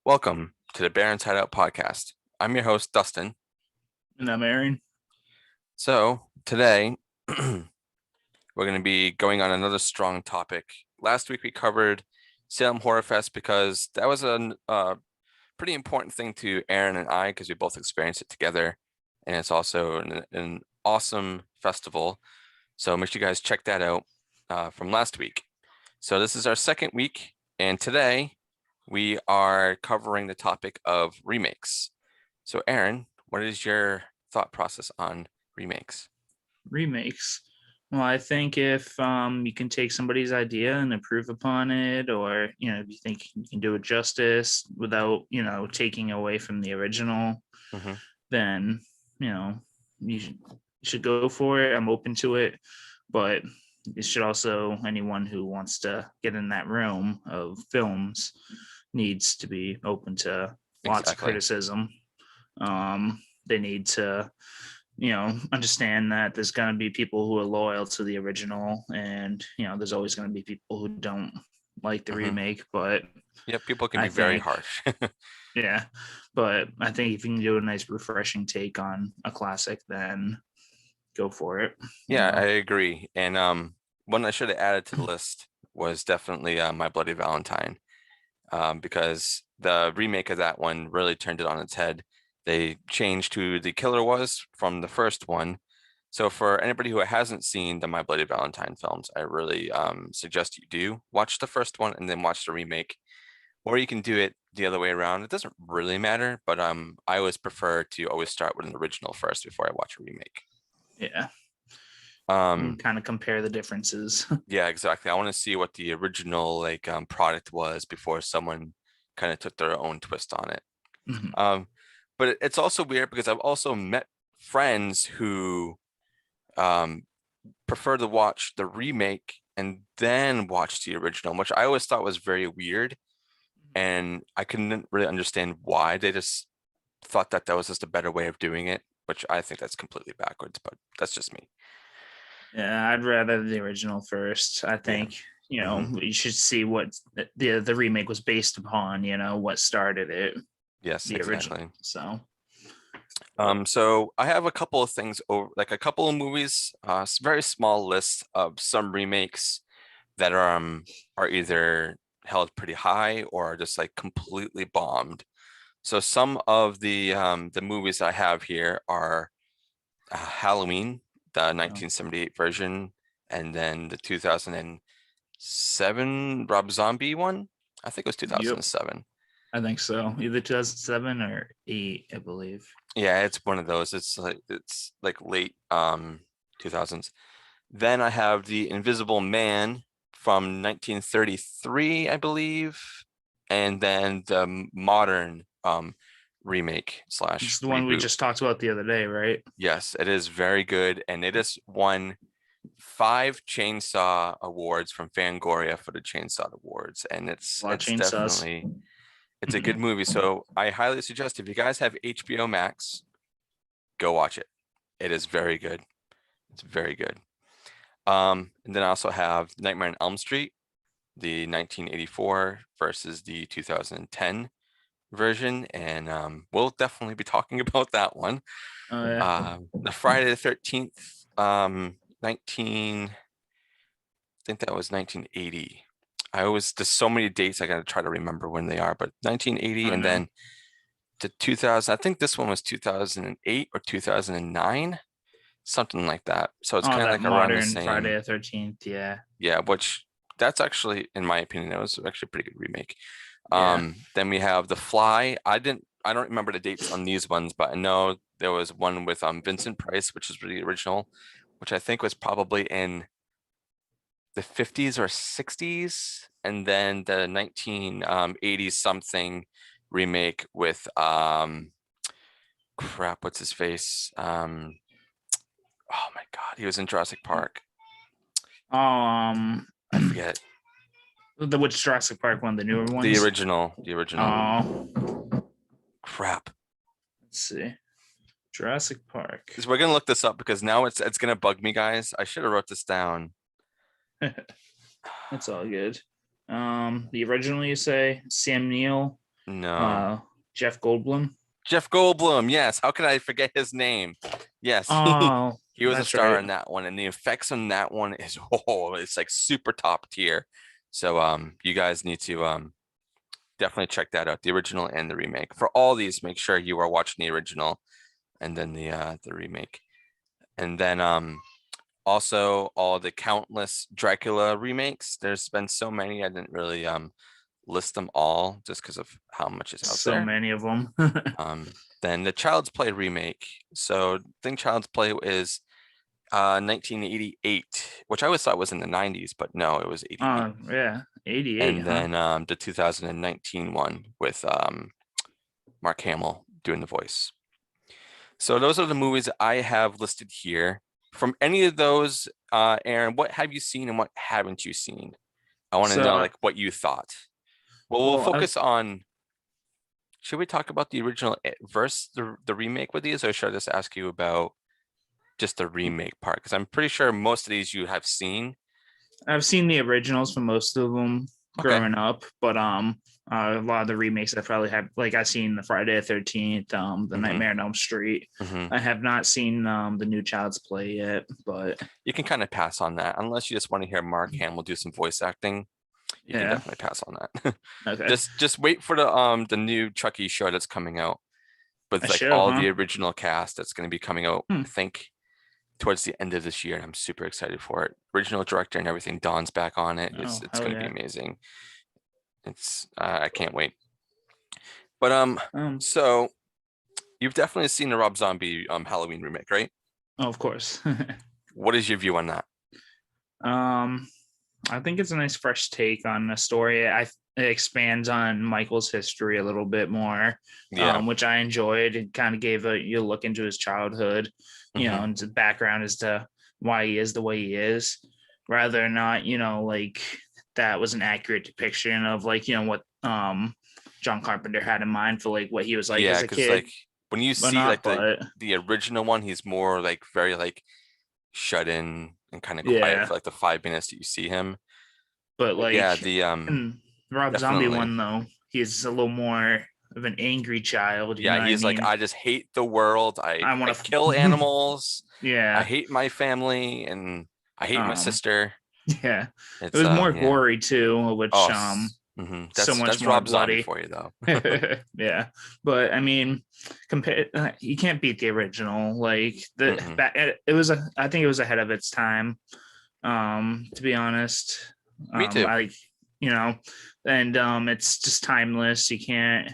Welcome to the Baron's Hideout podcast. I'm your host, Dustin. And I'm Aaron. So, today we're going to be going on another strong topic. Last week we covered Salem Horror Fest because that was a pretty important thing to Aaron and I because we both experienced it together. And it's also an awesome festival. So, make sure you guys check that out from last week. So, this is our second week. And today we are covering the topic of remakes. So, Aaron, what is your thought process on remakes? Remakes. Well, I think if you can take somebody's idea and improve upon it, or if you think you can do it justice without taking away from the original, Mm-hmm. then you should go for it. I'm open to it, but it should also anyone who wants to get in that realm of films needs to be open to lots of Exactly. criticism. They need to understand that there's going to be people who are loyal to the original, and there's always going to be people who don't like the Mm-hmm. remake. But Yeah, people can I be very think, harsh. yeah, but I think if you can do a nice refreshing take on a classic, then go for it. Yeah, I agree. And one I should have added to the list was definitely My Bloody Valentine, because the remake of that one really turned it on its head. They changed who the killer was from the first one. So for anybody who hasn't seen the My Bloody Valentine films, I really suggest you do watch the first one and then watch the remake. Or you can do it the other way around. It doesn't really matter, but I always prefer to always start with an original first before I watch a remake. Yeah, Um, kind of compare the differences. yeah, exactly. I want to see what the original product was before someone kind of took their own twist on it. Mhm. Um, but it's also weird because I've also met friends who um prefer to watch the remake and then watch the original, which I always thought was very weird. And I couldn't really understand why. They just thought that that was just a better way of doing it, which I think that's completely backwards, but that's just me. Yeah, I'd rather the original first. I Yeah. think Hmm. you should see what the remake was based upon. What started it, Yes, the original. exactly. So So I have a couple of things over, like a couple of movies, very small list of some remakes that are either held pretty high or are just like completely bombed. So some of the movies I have here are Halloween, the oh, 1978 version, and then the 2007 Rob Zombie one. I think it was yep, 2007. I think so. Either 2007 or 8, I believe. Yeah, it's one of those. It's like late 2000s. Then I have The Invisible Man from 1933, I believe, and then the modern remake It's slash the one we reboot. just talked about the other day, right? Yes, it is very good, and it has won 5 Chainsaw Awards from Fangoria for the Chainsaw Awards, and it's A lot of it's chainsaws. definitely it's a good movie. So I highly suggest if you guys have HBO Max, go watch it. It is very good. It's very good. And then I also have Nightmare on Elm Street, the 1984 versus the 2010 version, and we'll definitely be talking about that one. Oh yeah. The Friday the 13th, 19, I think that was 1980. There's so many dates I gotta try to remember when they are, but 1980 I and know. then to 2000, I think this one was 2008 or 2009, something like that. So it's Oh, kind of that like around the modern same. Friday the 13th. Yeah. Yeah, which that's actually, in my opinion, it was actually a pretty good remake. Yeah. Then we have The Fly. I don't remember the dates on these ones, but I know there was one with Vincent Price, which is really original, which I think was probably in the 50s or 60s, and then the 1980s something remake with crap, what's his face? Oh my God, he was in Jurassic Park. I forget. The which Jurassic Park one, the newer The ones. original, the original. Oh, Crap. let's see. Jurassic Park. So we're gonna look this up because now it's gonna bug me, guys. I should have wrote this down. It's all good. The original, you say? Sam Neill, No. uh, Jeff Goldblum. Jeff Goldblum, yes. How could I forget his name? Yes, Oh, he was a that's star right. in that one, and the effects on that one is it's like super top tier. So you guys need to definitely check that out, the original and the remake. For all these, make sure you are watching the original and then the remake. And then also all the countless Dracula remakes. There's been so many, I didn't really list them all just because of how much is out So there. many of them. Then the Child's Play remake. So I think Child's Play is 1988, which I always thought was in the 90s, but no, it was 88. Yeah, 88, And huh? then the 2019 one with Mark Hamill doing the voice. So those are the movies I have listed here. From any of those, Aaron, what have you seen and what haven't you seen? I want to know So, like what you thought. Well, we'll well, focus on. Should we talk about the original versus the remake with these, or should I just ask you about just the remake part? Because I'm pretty sure most of these you have seen. I've seen the originals for most of them Okay. growing up, but a lot of the remakes I probably have, like I've seen the Friday the 13th, the Mm-hmm. Nightmare on Elm Street. Mm-hmm. I have not seen the new Child's Play yet, but You can kind of pass on that unless you just want to hear Mark Hamill do some voice acting. You can yeah, definitely pass on that. okay. Just wait for the new Chucky show that's coming out A with like show, all huh? the original cast that's going to be coming out, Hmm. I think, towards the end of this year. And I'm super excited for it. Original director and everything. Don's back on it. Oh, It's hell going to be yeah. amazing. It's I can't wait. But Um, so you've definitely seen the Rob Zombie Halloween remake, right? oh, of course. What is your view on that? um, I think it's a nice fresh take on the story. It expands on Michael's history a little bit more, Yeah. which I enjoyed. It kind of gave you a look into his childhood, Hmm. and his background as to why he is the way he is, rather than not, like that was an accurate depiction of like, what John Carpenter had in mind for like what he was like Yeah, as a because kid, like when you but see not, like but the original one, he's more like very like shut in and kind of quiet yeah, for like the 5 minutes that you see him. but But yeah, like the in Rob Zombie definitely. one though, he's a little more of an angry child. You know Yeah, what I he's like, mean? I just hate the world. I I I want kill to, animals. I yeah, hate my family and I hate my um, sister. yeah. It It's was more yeah. gory too, which Oh, so much that's more Rob Zombie bloody. for you though. Yeah, but I mean, compare you can't beat the original. Like Mm-mm. it was I think it was ahead of its time. To be honest, Me too. I you know, and it's just timeless. You can't.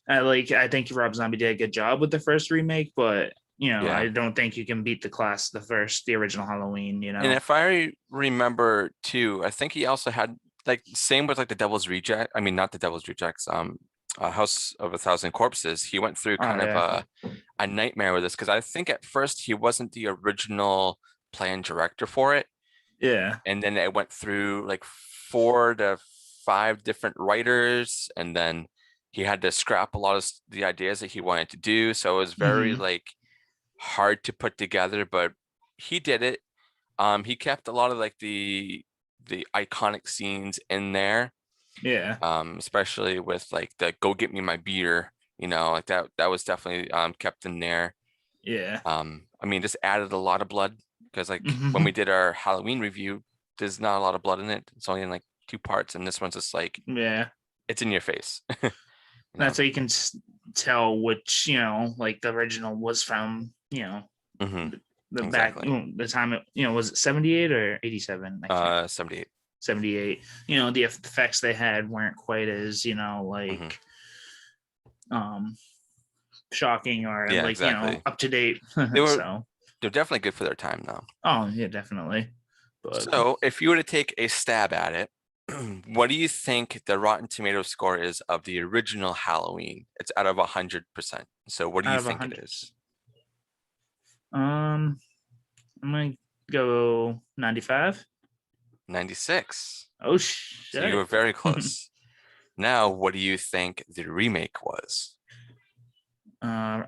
I think Rob Zombie did a good job with the first remake, but Yeah. I don't think you can beat the original Halloween. And if I remember too, I think he also had like same with like the Devil's Reject. I mean, not the Devil's Rejects. House of a Thousand Corpses. He went through Oh kind of yeah, a nightmare with this because I think at first he wasn't the original plan director for it, yeah, and then it went through like 4 to 5 different writers, and then he had to scrap a lot of the ideas that he wanted to do. So it was very hmm, like hard to put together, but he did it. He kept a lot of like the iconic scenes in there, yeah, especially with like the "Go Get Me My Beer," like that was definitely kept in there. yeah, I mean, just added a lot of blood because like when we hmm, did our Halloween review, there's not a lot of blood in it. It's only in like 2 parts, and this one's just like yeah. it's in your face. You know. That's how you can tell which like the original was from Hmm. the back Exactly. the time it was it 78 or 87? I can't. 78. 78. The effects they had weren't quite as Hmm. like um shocking or Yeah, like exactly. up to date. They were So they're definitely good for their time though. oh yeah, definitely. But So if you were to take a stab at it, what do you think the Rotten Tomato score is of the original Halloween? It's out of 100%. So what do out you of a think it hundred, is? I'm gonna go 95. 96. Oh So you were shit. very close. Now, what do you think the remake was?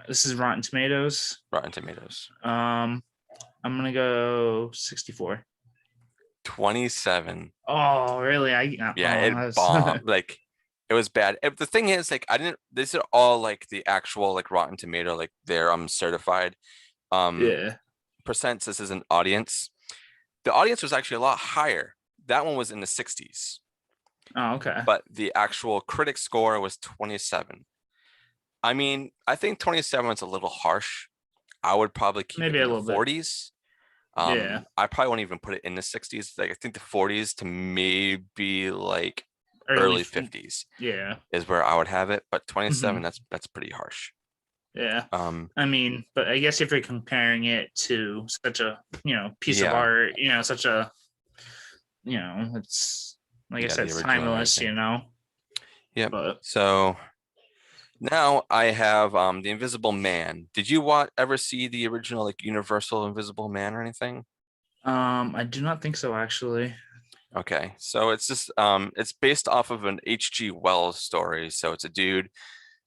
This is Rotten Tomatoes. Rotten Tomatoes. I'm gonna go 64. 27. Oh, really? Yeah, it bombed. Like it was bad. The thing is, like, I didn't. These are all like the actual like Rotten Tomato, like they're certified. Yeah. Percent. This is an audience. The audience was actually a lot higher. That one was in the 60s, Oh, okay. but the actual critic score was 27. I mean, I think 27 is a little harsh. I would probably keep it Maybe a in the little bit. 40s. Yeah. I probably won't even put it in the 60s. Like I think the 40s to maybe like early Early. 50s Yeah. is where I would have it. But 27, Hmm. that's pretty harsh. Yeah. Um, I mean, but I guess if you're comparing it to such a, piece of yeah, art, such a, it's like I yeah, said, the it's original and timeless, everything. Yep. But So now I have the Invisible Man. Did you ever see the original like Universal Invisible Man or anything? I do not think so actually. Okay, so it's just it's based off of an H.G. Wells story. So it's a dude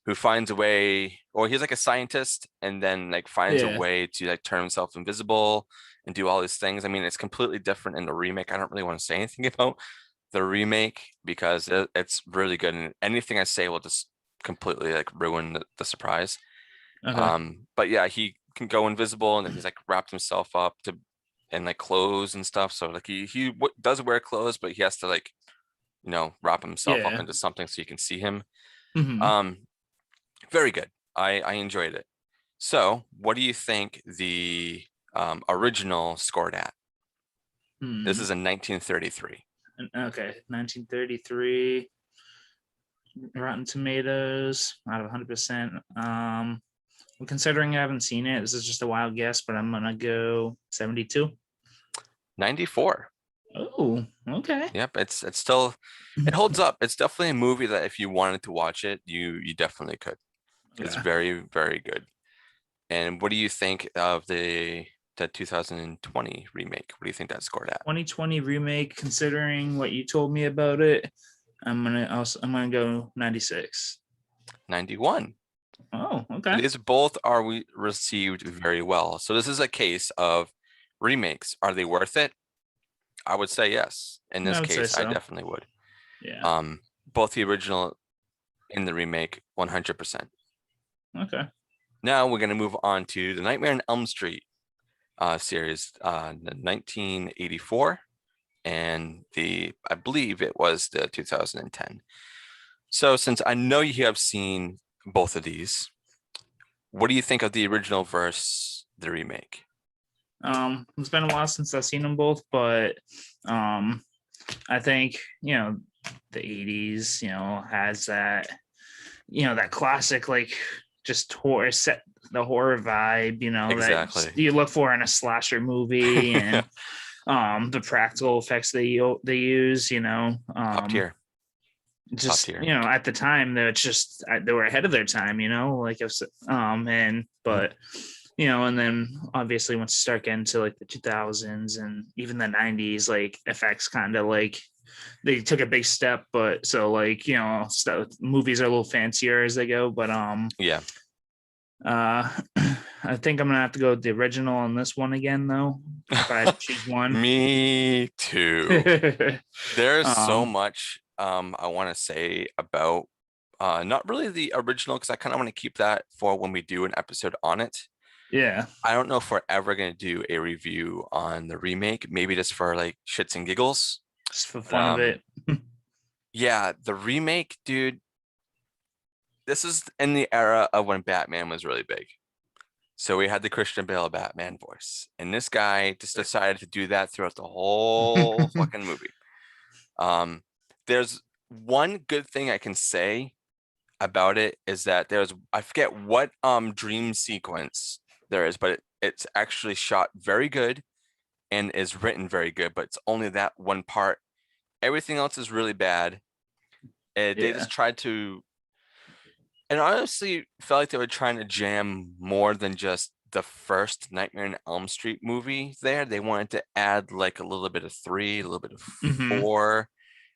who finds a way, or he's like a scientist, and then like finds a Yeah. way to like turn himself invisible and do all these things. I mean, it's completely different in the remake. I don't really want to say anything about the remake because it's really good, and anything I say will just completely like ruin the surprise. Okay. But yeah, he can go invisible, and then he's like wrapped himself up to in like clothes and stuff. So like he does wear clothes, but he has to like wrap himself up Yeah. into something so you can see him. Hmm. Um, very good. I enjoyed it. So what do you think the original scored at? This Hmm. is in 1933. Okay. 1933. Rotten Tomatoes out of 100%. Considering I haven't seen it, this is just a wild guess, but I'm gonna go 72. 94. Oh, okay. Yep, it's still it holds up. It's definitely a movie that if you wanted to watch it, you definitely could. It's Okay. very, very good. And what do you think of the 2020 remake? What do you think that scored at? 2020 remake. Considering what you told me about it, I'm gonna go 96. 91. Oh, okay. These both are received very well. So this is a case of remakes. Are they worth it? I would say yes. In I this would say case, I so. definitely would. Yeah. Both the original and the remake, 100%. Okay. Now we're going to move on to the Nightmare on Elm Street series, the 1984, and I believe it was the 2010. So since I know you have seen both of these, what do you think of the original versus the remake? It's been a while since I've seen them both, but I think the 80s, has that that classic like just horror set the horror vibe, that Exactly. you look for in a slasher movie, and the practical effects they use, Top tier. Top just tier. at the time they were ahead of their time, like I've and Mhm. but and then obviously once you start getting to like the 2000s and even the 90s, like effects kind of like they took a big step, but so like movies are a little fancier as they go, but Yeah. uh I think I'm gonna have to go with the original on this one again though, if I had to choose one. Me too. There's so um much I want to say about not really the original because I kind of want to keep that for when we do an episode on it. yeah, I don't know if we're ever going to do a review on the remake, maybe just for like shits and giggles. just for But fun of it. yeah, the remake, dude, this is in the era of when Batman was really big. So we had the Christian Bale Batman voice, and this guy just decided to do that throughout the whole fucking movie. Um, there's one good thing I can say about it is that I forget what dream sequence there is, but it's actually shot very good and is written very good, but it's only that one part. Everything else is really bad. They Yeah, just tried to, and I honestly felt like they were trying to jam more than just the first Nightmare on Elm Street movie there. They wanted to add like a little bit of three, a little bit of hmm four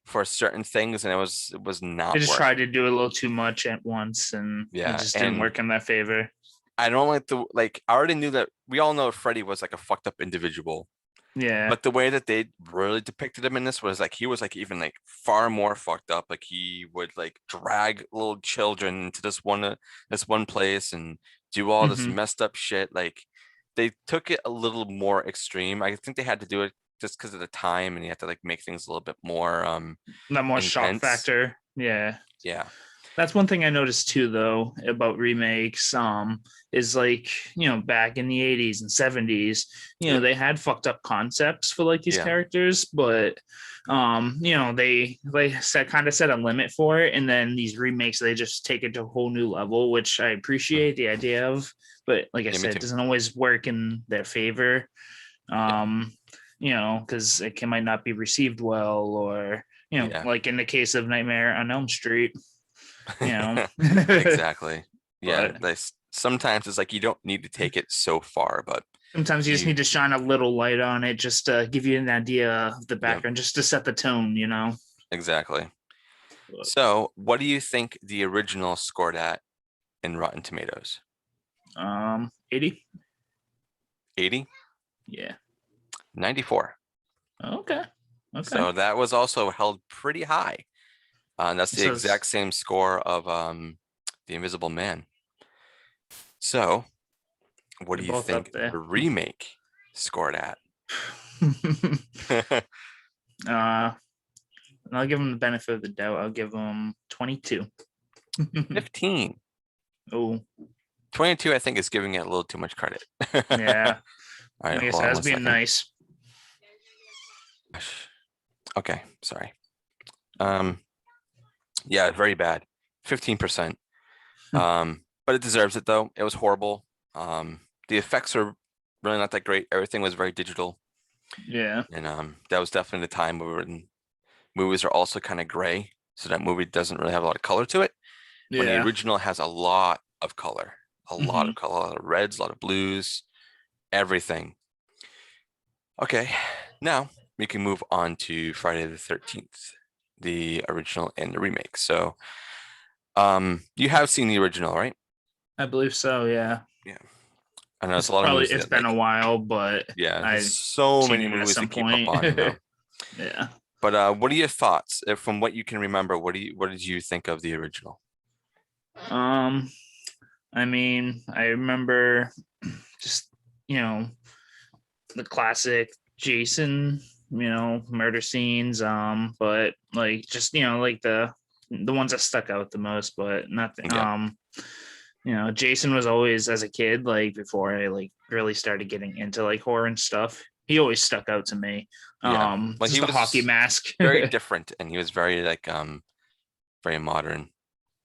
for certain things, and it was they not just tried working. to do a little too much at once, and it Yeah, just didn't and work in their favor. I don't like I already knew that we all know Freddy was like a fucked up individual. Yeah. But the way that they really depicted him in this was like he was like even like far more fucked up. Like he would like drag little children to this one place and do all this Hmm. messed up shit. Like they took it a little more extreme. I think they had to do it just because of the time, and you have to like make things a little bit more That more shock intense. factor. Yeah. Yeah. That's one thing I noticed too, though, about remakes. Is like, back in the 80s and 70s, Yep. they had fucked up concepts for like these Yeah. characters, but they said kind of set a limit for it, and then these remakes they just take it to a whole new level, which I Mm. appreciate the idea of, but like I Yeah, me said, it too. doesn't always work in their favor. Yeah. Um, because might not be received well, or Yeah. like in the case of Nightmare on Elm Street, you know. Exactly. Yeah. But Sometimes it's like you don't need to take it so far, but sometimes you just you, need to shine a little light on it just to give you an idea of the yeah, background, just to set the tone. exactly. But, So, what do you think the original scored at in Rotten Tomatoes? 80. 80? Yeah. 94. Okay. Okay. So that was also held pretty high. And that's the So exact same score of The Invisible Man. So, what they're do you both up think there. the remake scored at? uh I'll give them the benefit of the doubt. I'll give them 22. 15. Oh, 22, I think, is giving it a little too much credit. yeah. All right, I guess hold on that's one being second. nice. Okay, sorry. Um, yeah, very bad. 15%. But it deserves it though. It was horrible. The effects are really not that great. Everything was very digital. Yeah. And that was definitely the time when movies are also kind of gray. So that movie doesn't really have a lot of color to it. When the Yeah. original has a lot of color, a lot of Hmm. color, a lot of reds, a lot of blues, everything. Okay, now we can move on to Friday the 13th, the original and the remake. So you have seen the original, right? I believe so. Yeah. Yeah. I know there's a lot of movies It's that been a like, while, but yeah, there's I've so seen many it at movies to some keep up point. on. Yeah. But what are your thoughts? From what you can remember, what did you think of the original? Um, I mean, I remember just, you know, the classic Jason, murder scenes. But like just, like the ones that stuck out the most, but nothing. Yeah, Jason was always as a kid, like before I like really started getting into like horror and stuff. He always stuck out to me. yeah. Well, he Just the hockey was mask. very different, and he was very like very modern,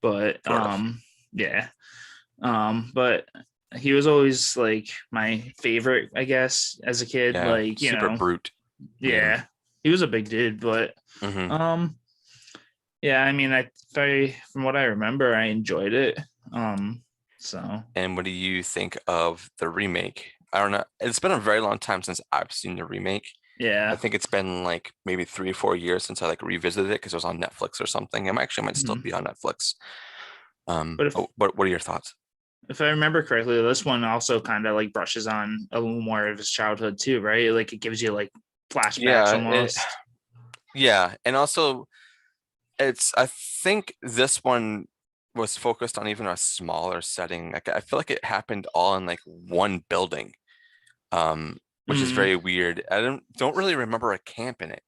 But sort of. yeah. But he was always like my favorite, I guess, as a kid. Yeah, Like, super brute. Yeah. yeah, he was a big dude, but Hmm. um, yeah, I mean, from what I remember, I enjoyed it. So And what do you think of the remake? I don't know. It's been a very long time since I've seen the remake. I yeah. think it's been like maybe 3 or 4 years since I like revisited it because it was on Netflix or something. It might still Mhm. be on Netflix. But What are your thoughts? if I remember correctly, this one also kind of like brushes on a little more of his childhood too, right? Like it gives you like flashbacks Yeah, almost. yeah, and also I think this one was focused on even a smaller setting. Like I feel like it happened all in like one building, which is Mm, very weird. I don't really remember a camp in it.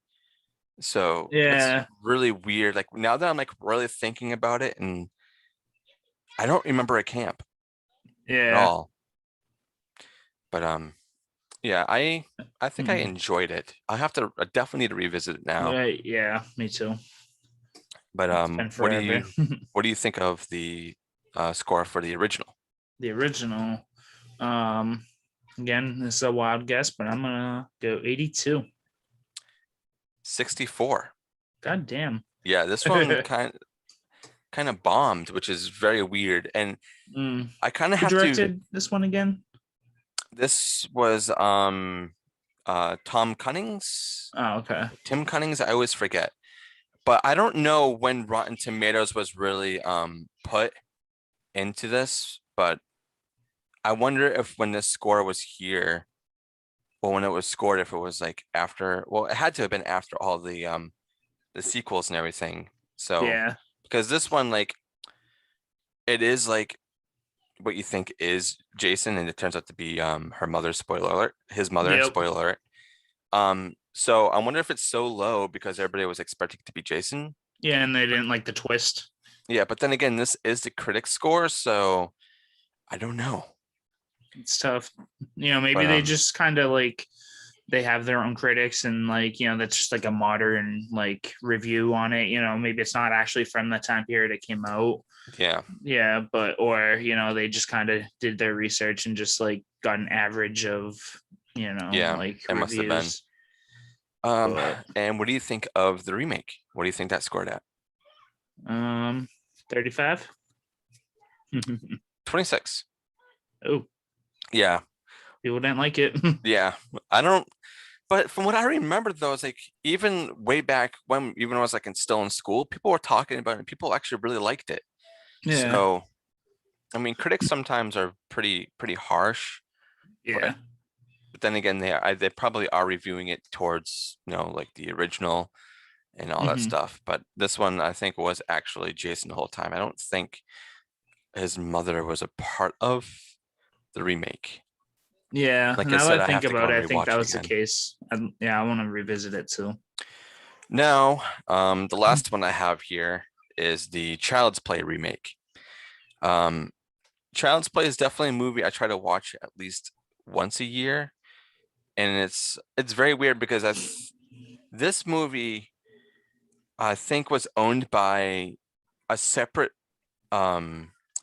So that's yeah, really weird. Like now that I'm like really thinking about it, and I don't remember a camp at yeah. all. But yeah, I think I Mm, enjoyed it. I definitely need to revisit it now. right, yeah, me too. But It's been forever. what do you think of the score for the original? The original. Um, Again, this is a wild guess, but I'm gonna go 82. 64. God damn. Yeah, this one kind of bombed, which is very weird. And Mm. I kind of Who have to. directed this one again? This was Tom Cunnings, Oh, okay. Tim Cunnings. I always forget, but I don't know when Rotten Tomatoes was really put into this. But I wonder if when this score was here, well, when it was scored, if it was like after, well, it had to have been after all the sequels and everything. So Yeah. because this one, like, it is like what you think is Jason, and it turns out to be her mother, spoiler alert, his mother, Yep. spoiler alert. So I wonder if it's so low because everybody was expecting it to be Jason. Yeah, and they didn't like the twist. Yeah, but then again, this is the critic score, so I don't know. It's tough. Maybe But they just kind of like they have their own critics and like, that's just like a modern like review on it. Maybe it's not actually from the time period it came out. yeah, Yeah, but or they just kind of did their research and just like got an average of, yeah, like it must have been. reviews. But And what do you think of the remake? What do you think that scored at? 35. 26. Oh, Yeah, people didn't like it. yeah. I don't, but from what I remember though, it's like even way back when, even when I was like still in school, people were talking about it. People actually really liked it. Yeah. So, I mean, critics sometimes are pretty harsh, Yeah. but then again, they probably are reviewing it towards, like the original and all that Mhm. stuff. But this one, I think, was actually Jason the whole time. I don't think his mother was a part of the remake. Yeah. Like I Now that said, I I think have to go about and it, I think rewatch that it was the again. case. Yeah, I want to revisit it too. Now, the last one I have here is the Child's Play remake. Um, Child's Play is definitely a movie I try to watch at least once a year, and it's very weird because this movie I think was owned by a separate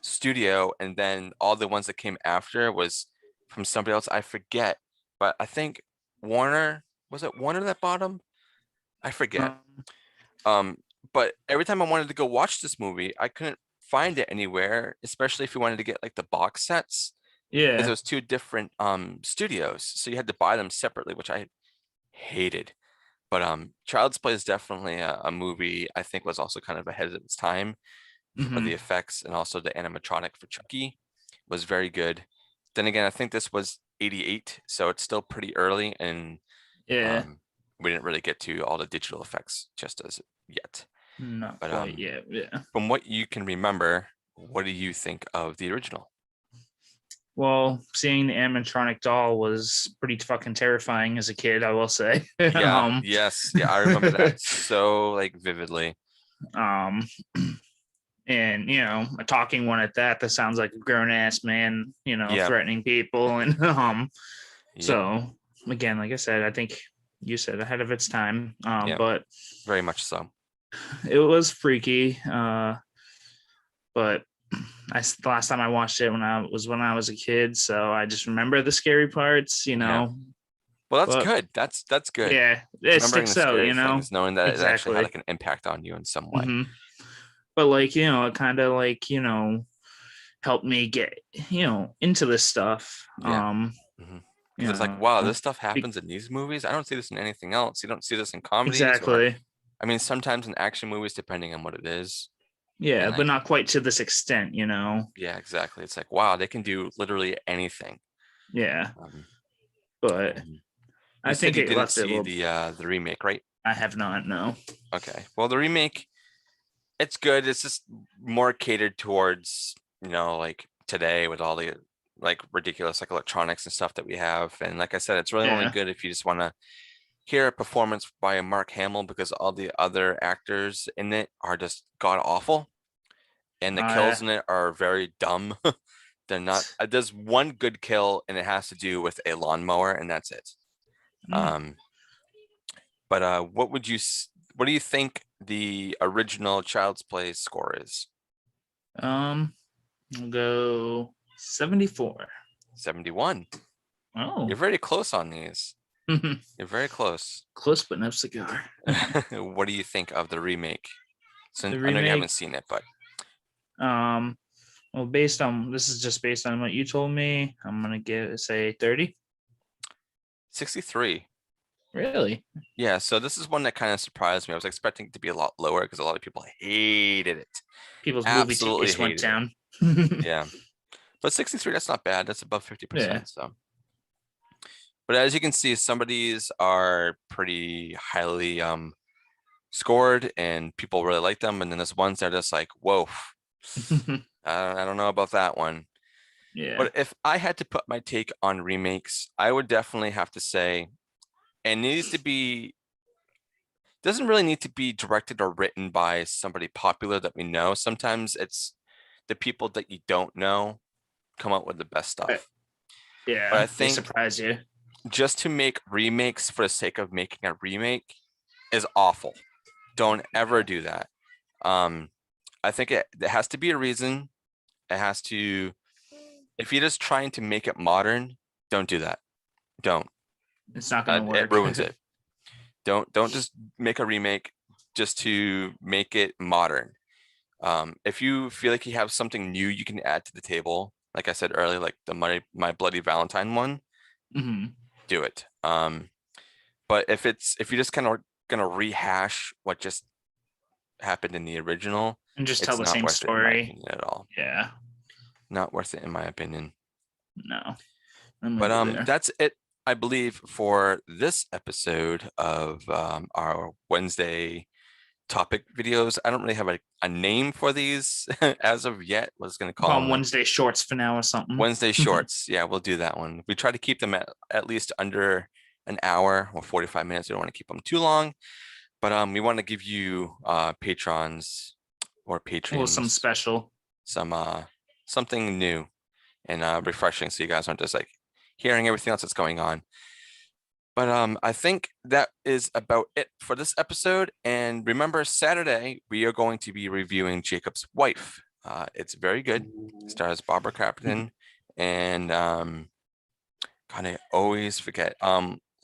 studio, and then all the ones that came after was from somebody else. I forget, but I think Warner, was it Warner that bought them? I forget. Um, Um, but every time I wanted to go watch this movie, I couldn't find it anywhere, especially if you wanted to get like the box sets, because it yeah. was two different studios. So you had to buy them separately, which I hated. But Child's Play is definitely a movie I think was also kind of ahead of its time for the Hmm. effects, and also the animatronic for Chucky was very good. Then again, I think this was 88, so it's still pretty early, and Yeah. um, we didn't really get to all the digital effects just as yet. Not But quite yet. Yeah. from what you can remember, what do you think of the original? Well, seeing the animatronic doll was pretty fucking terrifying as a kid, I will say. Yeah, yes, yeah, I remember that so like vividly. um, and a talking one at that sounds like a grown ass man, Yeah, threatening people, and yep, so again, like I said, I think you said ahead of its time, yeah, but very much so. it was freaky. But the last time I watched it when I was a kid, so I just remember the scary parts, Yeah. Well, that's But good. That's good. yeah, it Remembering the sticks out, scary things, knowing that it actually had exactly. like an impact on you in some way. Hmm. But like it kind of like helped me get into this stuff. Yeah. Because You it's like, know, wow, this stuff be- happens in these movies. I don't see this in anything else. You don't see this in comedies, or exactly. I mean, sometimes in action movies, depending on what it is. Yeah, And but like, not quite to this extent. yeah, exactly. It's like, wow, they can do literally anything. Yeah, Um, but and you I said think you it didn't left it a see little. the remake, right? I have not. No. Okay. Well, the remake, it's good. It's just more catered towards, like today with all the like ridiculous like electronics and stuff that we have. And like I said, it's really only Yeah. good if you just want to hear a performance by a Mark Hamill, because all the other actors in it are just god awful, and the kills Uh, in it are very dumb. They're not. There's one good kill, and it has to do with a lawnmower, and that's it. mm, Um, but what do you think the original Child's Play score is? um, I'll go 74. 71. Oh, You're very close on these. You're very close. close but no cigar. What do you think of the remake? So The I know you haven't remake. seen it, but Um, well, based on this is just based on what you told me. I'm gonna say 30. 63. Really? Yeah, so this is one that kind of surprised me. I was expecting it to be a lot lower because a lot of people hated it. People's movie Absolutely taste went hated it. down. Yeah. But 63, that's not bad. That's above Yeah. 50%. So But as you can see, some of these are pretty highly scored and people really like them. And then there's ones that are just like, whoa, I don't know about that one. Yeah. But if I had to put my take on remakes, I would definitely have to say it needs to be, doesn't really need to be directed or written by somebody popular that we know. Sometimes it's the people that you don't know come up with the best stuff. Yeah. But I They think surprise you. just to make remakes for the sake of making a remake is awful. Don't ever do that. I think it has to be a reason. It has to, if you're just trying to make it modern, don't do that. Don't. It's not going to It work. ruins it. Don't just make a remake just to make it modern. If you feel like you have something new you can add to the table, like I said earlier, like the my Bloody Valentine one, Mhm. do it. But if you're just kind of gonna rehash what just happened in the original, And just tell it's the not same worth it in my story. opinion at all. Yeah. Not worth it in my opinion. No. I'm But with you there. that's it, I believe, for this episode of our Wednesday topic videos. I don't really have a name for these as of yet. What's gonna call Call them them Wednesday shorts for now or something. Wednesday shorts. Yeah, we'll do that one. We try to keep them at least under an hour or 45 minutes. We don't want to keep them too long. But we want to give you patrons or Well, some patrons special. some something new and refreshing, so you guys aren't just like hearing everything else that's going on. But I think that is about it for this episode. And remember, Saturday we are going to be reviewing Jacob's Wife. It's very good. It stars Barbara Carpenter and God, I always forget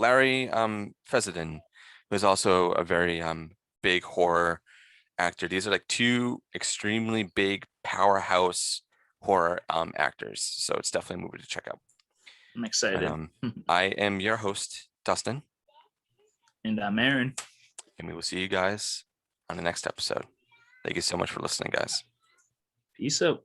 Larry Fessenden, who's also a very big horror actor. These are like two extremely big powerhouse horror actors. So it's definitely a movie to check out. I'm But excited. I am your host, Dustin, And I'm Aaron. and we will see you guys on the next episode. Thank you so much for listening, guys. Peace out.